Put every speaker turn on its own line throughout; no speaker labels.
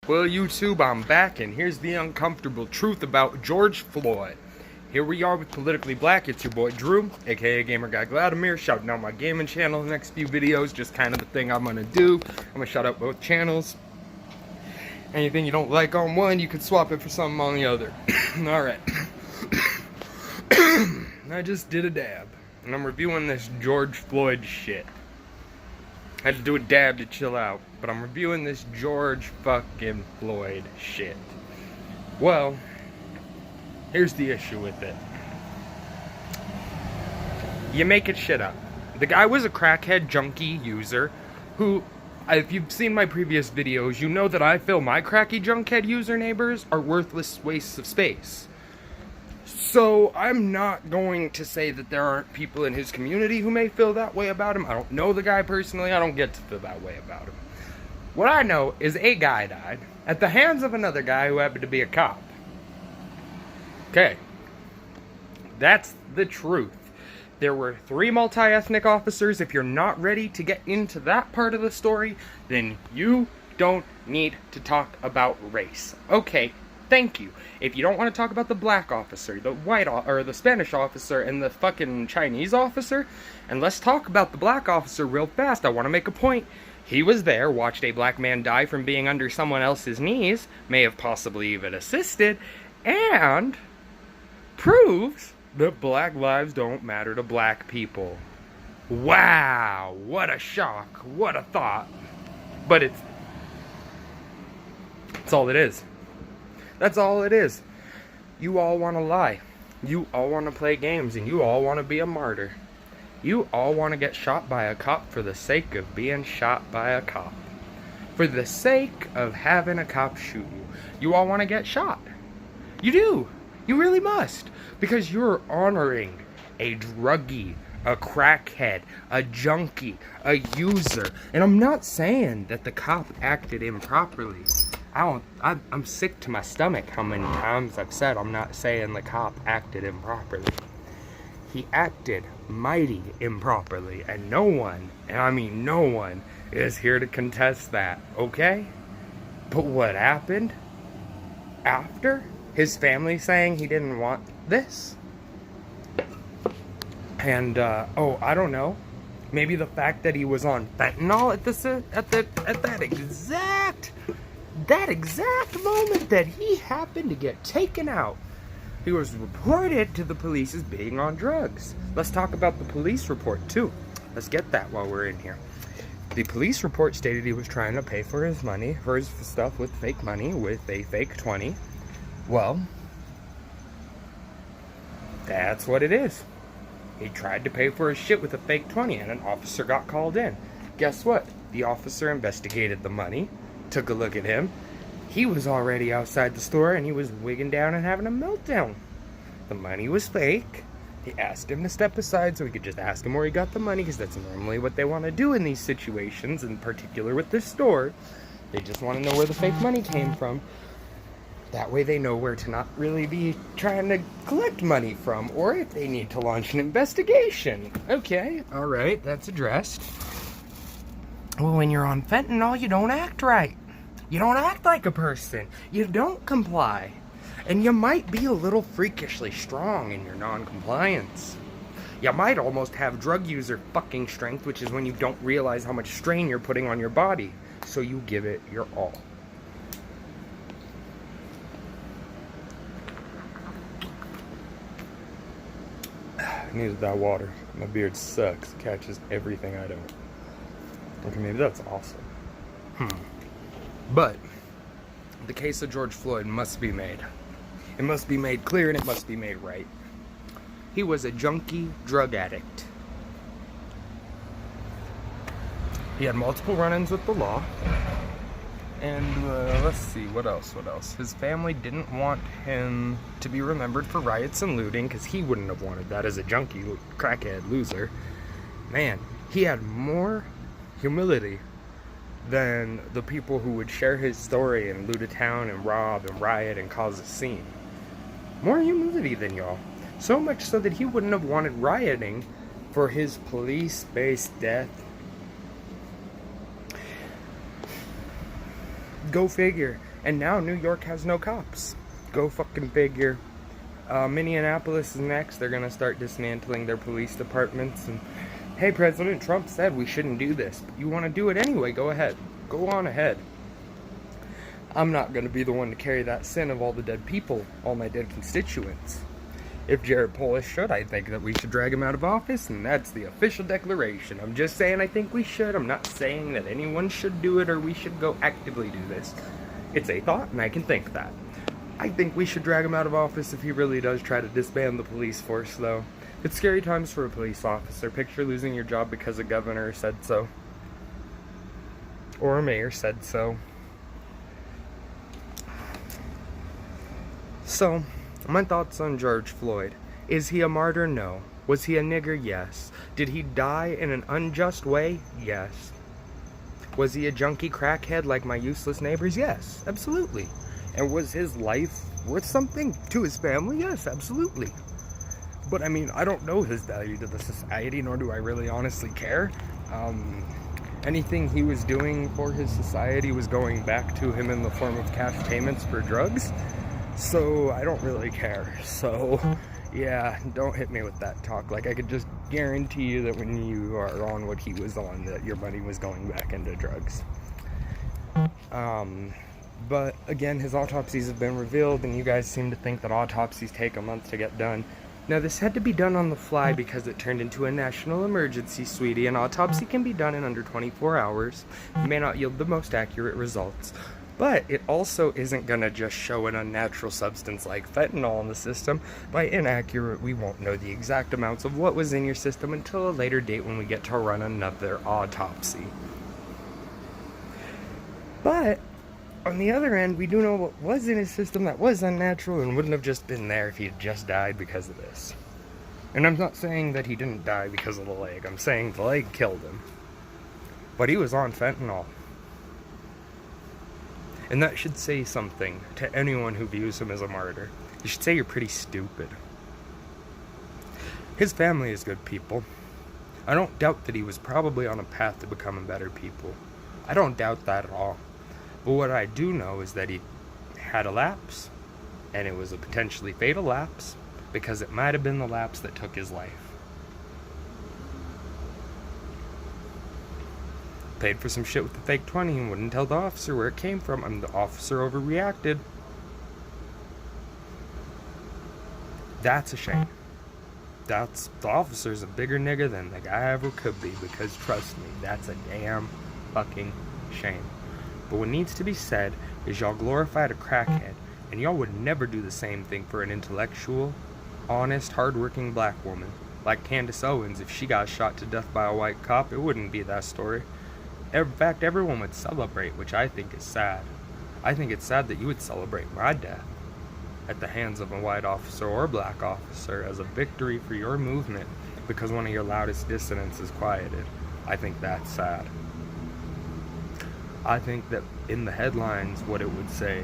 Well, YouTube, I'm back, and here's the uncomfortable truth about George Floyd. Here we are with Politically Black. It's your boy Drew, aka Gamer Guy Vladimir, shouting out my gaming channel in the next few videos. Just kind of the thing I'm gonna do. I'm gonna shout out both channels. Anything you don't like on one, you can swap it for something on the other. Alright. I just did a dab, and I'm reviewing this George Floyd shit. I had to do a dab to chill out, but I'm reviewing this George fucking Floyd shit. Well, here's the issue with it. You make it shit up. The guy was a crackhead junkie user who, if you've seen my previous videos, you know that I feel my cracky junkhead user neighbors are worthless wastes of space. So, I'm not going to say that there aren't people in his community who may feel that way about him. I don't know the guy personally. I don't get to feel that way about him. What I know is a guy died at the hands of another guy who happened to be a cop. Okay. That's the truth. There were 3 multi-ethnic officers. If you're not ready to get into that part of the story, then you don't need to talk about race. Okay. Thank you. If you don't want to talk about the black officer, the white or the Spanish officer, and the fucking Chinese officer, and let's talk about the black officer real fast. I want to make a point. He was there, watched a black man die from being under someone else's knees, may have possibly even assisted, and proves that black lives don't matter to black people. Wow, what a shock, what a thought. But it's all it is. That's all it is. You all want to lie. You all want to play games, and you all want to be a martyr. You all want to get shot by a cop for the sake of being shot by a cop. For the sake of having a cop shoot you. You all want to get shot. You do. You really must. Because you're honoring a druggie, a crackhead, a junkie, a user. And I'm not saying that the cop acted improperly. I'm sick to my stomach how many times I've said I'm not saying the cop acted improperly. He acted mighty improperly, and no one, and I mean no one, is here to contest that, okay? But what happened after? His family saying he didn't want this? And, I don't know. Maybe the fact that he was on fentanyl at that exact moment that he happened to get taken out, he was reported to the police as being on drugs. Let's talk about the police report too. Let's get that while we're in here. The police report stated he was trying to pay for his money, for his stuff with fake money, with a fake 20. Well, that's what it is. He tried to pay for his shit with a fake 20, and an officer got called in. Guess what? The officer investigated the money, took a look at him. He was already outside the store, and he was wigging down and having a meltdown. The money was fake. He asked him to step aside so he could just ask him where he got the money, because that's normally what they want to do in these situations, in particular with this store. They just want to know where the fake money came from. That way they know where to not really be trying to collect money from, or if they need to launch an investigation. Okay, alright, that's addressed. Well, when you're on fentanyl, you don't act right. You don't act like a person. You don't comply. And you might be a little freakishly strong in your non-compliance. You might almost have drug user fucking strength, which is when you don't realize how much strain you're putting on your body. So you give it your all. I needed that water. My beard sucks. It catches everything I don't. Okay, maybe that's awesome. But the case of George Floyd must be made. It must be made clear, and it must be made right. He was a junkie drug addict. He had multiple run-ins with the law. And let's see, what else? His family didn't want him to be remembered for riots and looting, because he wouldn't have wanted that as a junkie, crackhead, loser. Man, he had more humility than the people who would share his story and loot a town and rob and riot and cause a scene. More humility than y'all. So much so that he wouldn't have wanted rioting for his police-based death. Go figure. And now New York has no cops. Go fucking figure. Minneapolis is next. They're gonna start dismantling their police departments. And hey, President Trump said we shouldn't do this, but you want to do it anyway, go ahead. Go on ahead. I'm not gonna be the one to carry that sin of all the dead people, all my dead constituents. If Jared Polis should, I think that we should drag him out of office, and that's the official declaration. I'm just saying I think we should. I'm not saying that anyone should do it or we should go actively do this. It's a thought, and I can think that. I think we should drag him out of office if he really does try to disband the police force, though. It's scary times for a police officer. Picture losing your job because a governor said so. Or a mayor said so. So, my thoughts on George Floyd. Is he a martyr? No. Was he a nigger? Yes. Did he die in an unjust way? Yes. Was he a junkie crackhead like my useless neighbors? Yes, absolutely. And was his life worth something to his family? Yes, absolutely. But I mean, I don't know his value to the society, nor do I really honestly care. Anything he was doing for his society was going back to him in the form of cash payments for drugs. So I don't really care. So yeah, don't hit me with that talk. Like, I could just guarantee you that when you are on what he was on, that your money was going back into drugs. But again, his autopsies have been revealed, and you guys seem to think that autopsies take a month to get done. Now, this had to be done on the fly because it turned into a national emergency, sweetie. An autopsy can be done in under 24 hours. It may not yield the most accurate results. But it also isn't going to just show an unnatural substance like fentanyl in the system. By inaccurate, we won't know the exact amounts of what was in your system until a later date when we get to run another autopsy. But on the other end, we do know what was in his system that was unnatural and wouldn't have just been there if he had just died because of this. And I'm not saying that he didn't die because of the leg. I'm saying the leg killed him. But he was on fentanyl. And that should say something to anyone who views him as a martyr. You should say you're pretty stupid. His family is good people. I don't doubt that he was probably on a path to becoming better people. I don't doubt that at all. But what I do know is that he had a lapse, and it was a potentially fatal lapse, because it might have been the lapse that took his life. Paid for some shit with the fake 20 and wouldn't tell the officer where it came from, and the officer overreacted. That's a shame. The officer's a bigger nigger than the guy ever could be, because trust me, that's a damn fucking shame. But what needs to be said is y'all glorified a crackhead, and y'all would never do the same thing for an intellectual, honest, hardworking black woman. Like Candace Owens, if she got shot to death by a white cop, it wouldn't be that story. In fact, everyone would celebrate, which I think is sad. I think it's sad that you would celebrate my death at the hands of a white officer or black officer as a victory for your movement because one of your loudest dissidents is quieted. I think that's sad. I think that in the headlines, what it would say,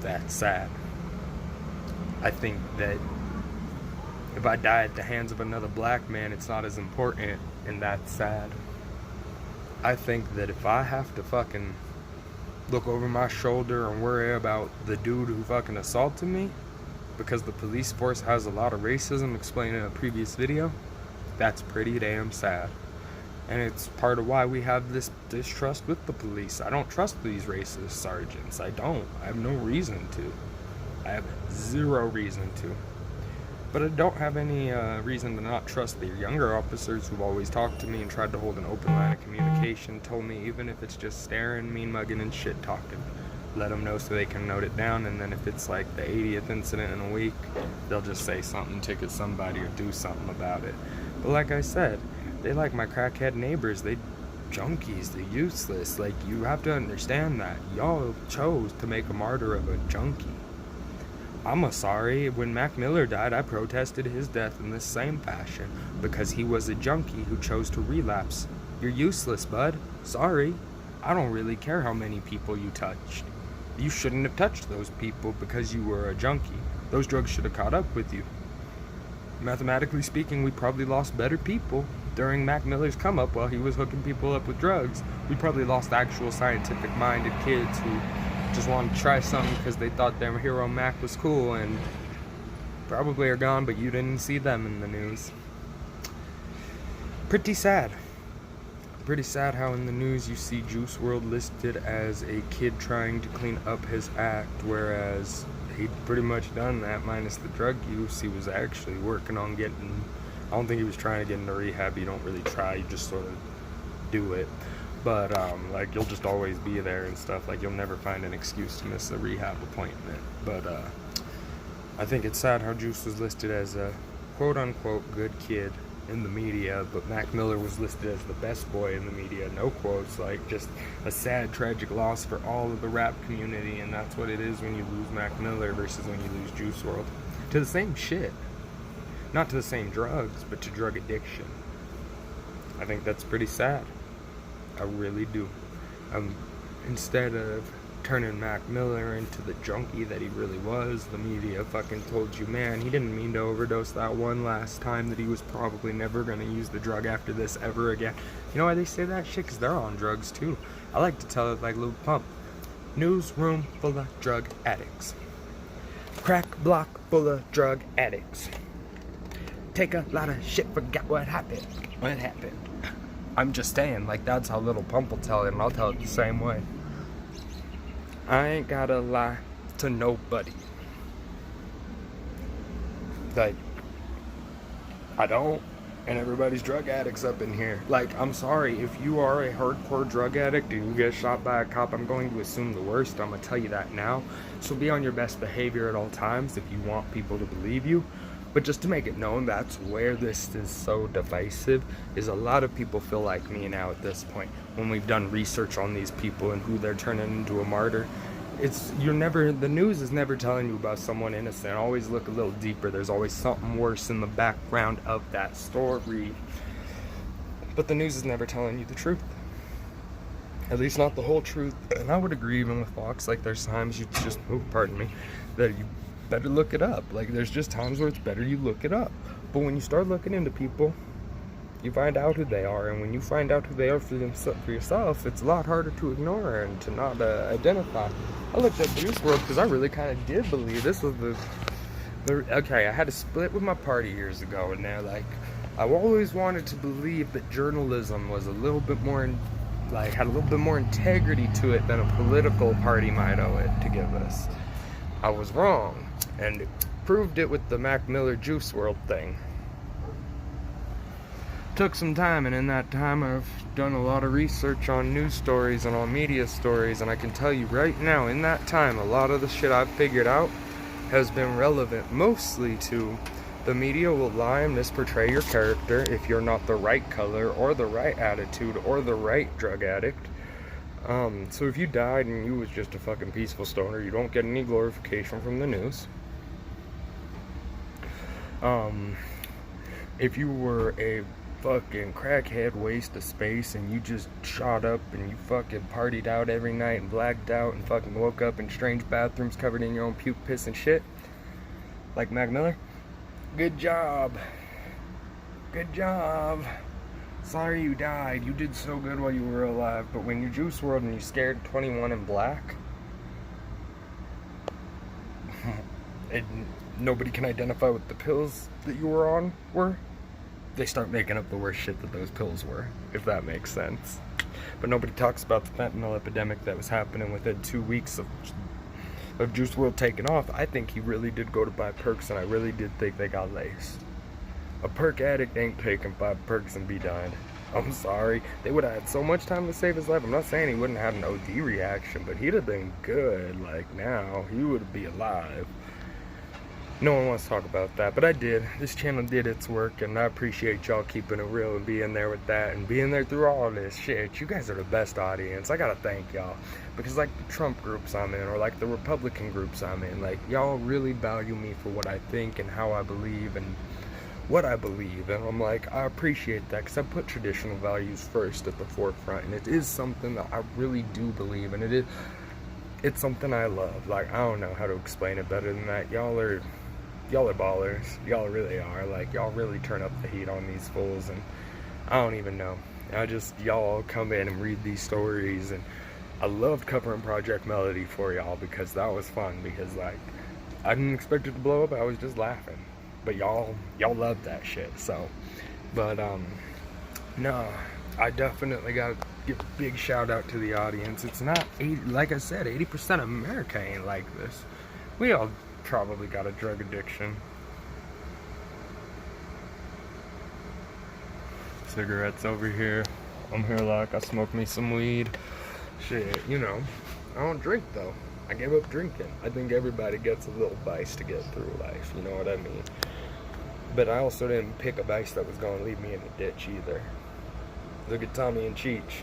that's sad. I think that if I die at the hands of another black man, it's not as important, and that's sad. I think that if I have to fucking look over my shoulder and worry about the dude who fucking assaulted me because the police force has a lot of racism explained in a previous video, that's pretty damn sad. And it's part of why we have this distrust with the police. I don't trust these racist sergeants. I don't. I have no reason to. I have zero reason to. But I don't have any reason to not trust the younger officers who've always talked to me and tried to hold an open line of communication, told me even if it's just staring, mean mugging, and shit talking, let them know so they can note it down, and then if it's like the 80th incident in a week, they'll just say something, ticket somebody, or do something about it. But like I said, they like my crackhead neighbors. They junkies, they're useless. Like, you have to understand that. Y'all chose to make a martyr of a junkie. I'm sorry, when Mac Miller died, I protested his death in this same fashion because he was a junkie who chose to relapse. You're useless, bud. Sorry. I don't really care how many people you touched. You shouldn't have touched those people because you were a junkie. Those drugs should have caught up with you. Mathematically speaking, we probably lost better people during Mac Miller's come up while he was hooking people up with drugs. We probably lost actual scientific-minded kids who just wanted to try something because they thought their hero Mac was cool and probably are gone, but you didn't see them in the news. Pretty sad. Pretty sad how in the news you see Juice WRLD listed as a kid trying to clean up his act, whereas he'd pretty much done that minus the drug use. He was actually working on getting, I don't think he was trying to get into rehab. You don't really try, you just sort of do it. But like, you'll just always be there and stuff. Like, you'll never find an excuse to miss a rehab appointment. But I think it's sad how Juice was listed as a quote-unquote good kid in the media, but Mac Miller was listed as the best boy in the media. No quotes, like just a sad, tragic loss for all of the rap community, and that's what it is when you lose Mac Miller versus when you lose Juice WRLD. To the same shit. Not to the same drugs, but to drug addiction. I think that's pretty sad. I really do. Instead of turning Mac Miller into the junkie that he really was, the media fucking told you, man, he didn't mean to overdose that one last time, that he was probably never going to use the drug after this ever again. You know why they say that shit? Because they're on drugs too. I like to tell it like Lil Pump. Newsroom full of drug addicts. Crack block full of drug addicts. Take a lot of shit, forgot what happened. What happened? I'm just saying, like, that's how Lil Pump will tell it, and I'll tell it the same way. I ain't gotta lie to nobody. Like, I don't. And everybody's drug addicts up in here. Like, I'm sorry, if you are a hardcore drug addict and you get shot by a cop, I'm going to assume the worst. I'm gonna tell you that now. So be on your best behavior at all times if you want people to believe you. But just to make it known, that's where this is so divisive, is a lot of people feel like me now at this point. When we've done research on these people and who they're turning into a martyr, the news is never telling you about someone innocent. Always look a little deeper. There's always something worse in the background of that story. But the news is never telling you the truth. At least not the whole truth. And I would agree even with Fox, like there's times you just, that you better look it up. Like, there's just times where it's better you look it up. But when you start looking into people, you find out who they are, and when you find out who they are for yourself, it's a lot harder to ignore and to not identify. I looked at Juice WRLD because I really kind of did believe this was okay, I had a split with my party years ago, and they're like, I've always wanted to believe that journalism was a little bit more had a little bit more integrity to it than a political party might owe it to give us. I was wrong, and it proved it with the Mac Miller Juice WRLD thing. Took some time, and in that time I've done a lot of research on news stories and on media stories, and I can tell you right now, in that time, a lot of the shit I've figured out has been relevant mostly to the media will lie and misportray your character if you're not the right color or the right attitude or the right drug addict. So if you died and you was just a fucking peaceful stoner, you don't get any glorification from the news. If you were a fucking crackhead waste of space and you just shot up and you fucking partied out every night and blacked out and fucking woke up in strange bathrooms covered in your own puke, piss, and shit, like Mac Miller, good job. Good job. Sorry you died. You did so good while you were alive. But when you Juice WRLD and you scared 21 in black, and nobody can identify what the pills that you were on were, they start making up the worst shit that those pills were, if that makes sense. But nobody talks about the fentanyl epidemic that was happening within 2 weeks of Juice WRLD taking off. I think he really did go to buy perks, and I really did think they got laced. A perk addict ain't taking 5 perks and be done. I'm sorry. They would have had so much time to save his life. I'm not saying he wouldn't have had an OD reaction, but he'd have been good. Like, now, he would be alive. No one wants to talk about that, but I did. This channel did its work, and I appreciate y'all keeping it real and being there with that and being there through all this shit. You guys are the best audience. I gotta thank y'all. Because like the Trump groups I'm in, or like the Republican groups I'm in, like, y'all really value me for what I think and how I believe and what I believe, and I'm like, I appreciate that because I put traditional values first at the forefront, and it is something that I really do believe, and it's something I love. Like, I don't know how to explain it better than that. Y'all are ballers. Y'all really are. Like, y'all really turn up the heat on these fools, and I don't even know. Y'all come in and read these stories, and I loved covering Project Melody for y'all because that was fun. Because like, I didn't expect it to blow up. I was just laughing. But y'all loved that shit. So, but no, I definitely got to give a big shout out to the audience. It's not 80, like I said, 80% of America ain't like this. We all probably got a drug addiction. Cigarettes over here. I'm here like I smoke me some weed. Shit, you know. I don't drink though. I gave up drinking. I think everybody gets a little vice to get through life, you know what I mean? But I also didn't pick a vice that was gonna leave me in the ditch either. Look at Tommy and Cheech.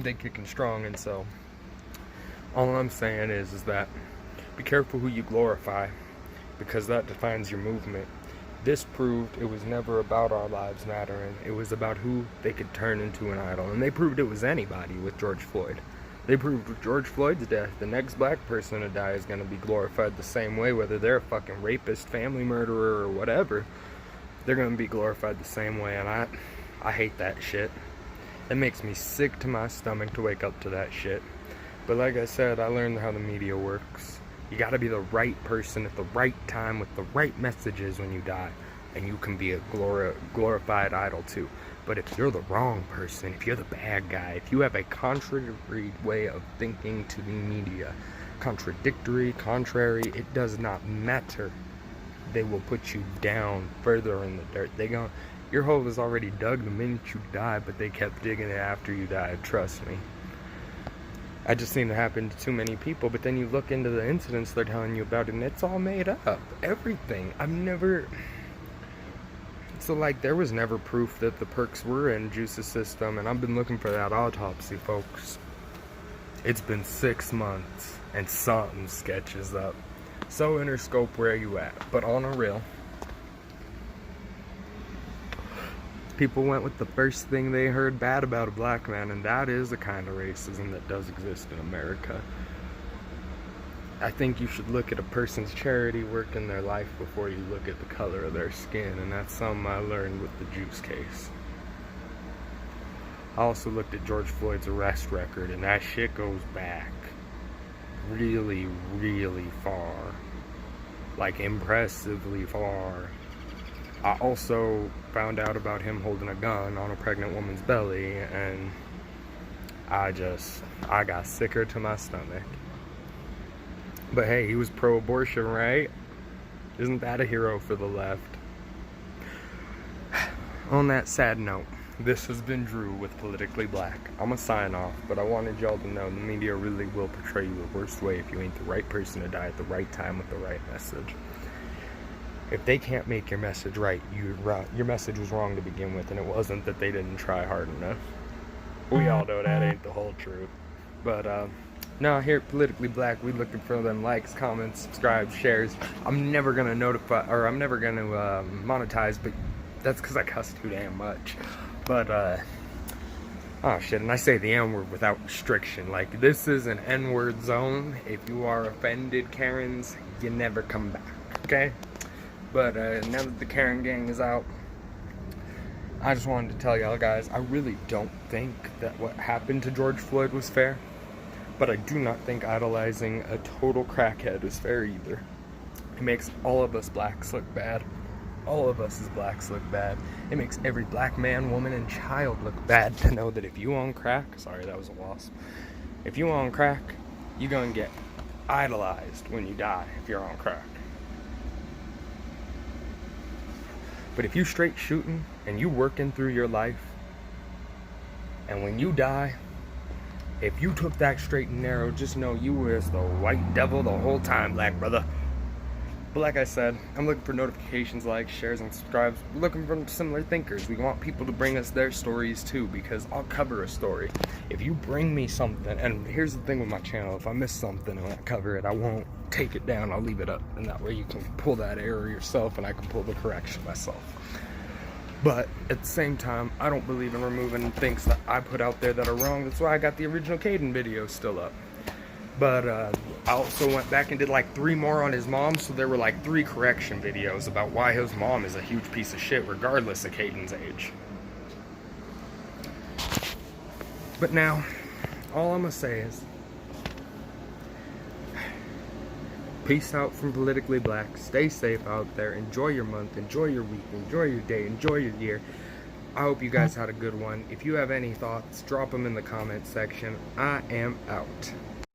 They kicking strong, and so all I'm saying is that be careful who you glorify, because that defines your movement. This proved it was never about our lives mattering. It was about who they could turn into an idol. And they proved it was anybody with George Floyd. They proved with George Floyd's death, the next black person to die is going to be glorified the same way, whether they're a fucking rapist, family murderer, or whatever. They're going to be glorified the same way, and I hate that shit. It makes me sick to my stomach to wake up to that shit. But like I said, I learned how the media works. You gotta be the right person at the right time with the right messages when you die, and you can be a glorified idol too. But if you're the wrong person, if you're the bad guy, if you have a contrary way of thinking to the media, contrary, it does not matter. They will put you down further in the dirt. Your hole was already dug the minute you died, but they kept digging it after you died, trust me. I just seen it happen to too many people, but then you look into the incidents they're telling you about, and it's all made up. Everything. So like, there was never proof that the perks were in Juice's system, and I've been looking for that autopsy, folks. It's been 6 months, and something sketches up. So Interscope, where you at? But on a real, people went with the first thing they heard bad about a black man, and that is the kind of racism that does exist in America. I think you should look at a person's charity work in their life before you look at the color of their skin, and that's something I learned with the Juice case. I also looked at George Floyd's arrest record, and that shit goes back really, really far. Like, impressively far. I also found out about him holding a gun on a pregnant woman's belly, and I got sicker to my stomach. But hey, he was pro-abortion, right? Isn't that a hero for the left? On that sad note, this has been Drew with Politically Black. I'm gonna sign off, but I wanted y'all to know the media really will portray you the worst way if you ain't the right person to die at the right time with the right message. If they can't make your message right, your message was wrong to begin with, and it wasn't that they didn't try hard enough. We all know that ain't the whole truth. But, no, here at Politically Black, we looking for them likes, comments, subscribes, shares. I'm never gonna monetize, but that's because I cuss too damn much. But, oh shit, and I say the N-word without restriction. Like, this is an N-word zone. If you are offended, Karens, you never come back, okay? But now that the Karen gang is out, I just wanted to tell y'all guys, I really don't think that what happened to George Floyd was fair. But I do not think idolizing a total crackhead is fair either. It makes all of us blacks look bad. All of us as blacks look bad. It makes every black man, woman, and child look bad to know that if you on crack, sorry, that was a wasp. If you on crack, you're gonna get idolized when you die if you're on crack. But if you straight shooting and you working through your life, and when you die, if you took that straight and narrow, just know you was the white devil the whole time, black brother. But like I said, I'm looking for notifications, likes, shares, and subscribes. We're looking for similar thinkers. We want people to bring us their stories too, because I'll cover a story. If you bring me something, and here's the thing with my channel, if I miss something and I cover it, I won't take it down, I'll leave it up, and that way you can pull that error yourself and I can pull the correction myself. But at the same time, I don't believe in removing things that I put out there that are wrong. That's why I got the original Caden video still up. But I also went back and did like 3 more on his mom, so there were like 3 correction videos about why his mom is a huge piece of shit regardless of Caden's age. But now, all I'm gonna say is, peace out from Politically Black. Stay safe out there. Enjoy your month. Enjoy your week. Enjoy your day. Enjoy your year. I hope you guys had a good one. If you have any thoughts, drop them in the comment section. I am out.